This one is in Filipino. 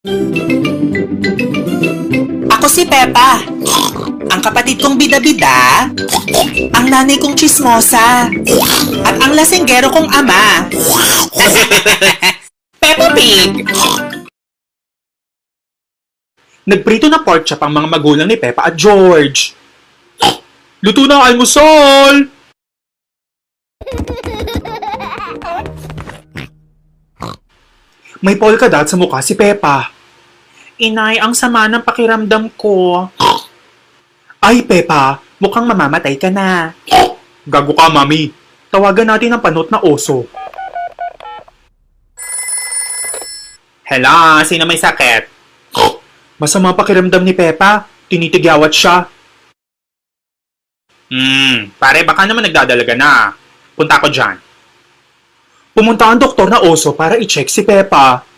Ako si Peppa, ang kapatid kong bida-bida, ang nanay kong tsismosa, at ang lasinggero kong ama. Peppa Pig! Nagprito na pork chop ang mga magulang ni Peppa at George. Luto na ang almusal! May polka dot sa mukha si Peppa. Inay, ang sama ng pakiramdam ko. Ay, Peppa, mukhang mamamatay ka na. Gago ka, Mami. Tawagan natin ang panot na oso. Hello, sino may sakit? Masama pakiramdam ni Peppa. Tinitigyawat siya. Pare, baka naman nagdadalaga na. Punta ko dyan. Pumunta ang doktor na oso para i-check si Peppa.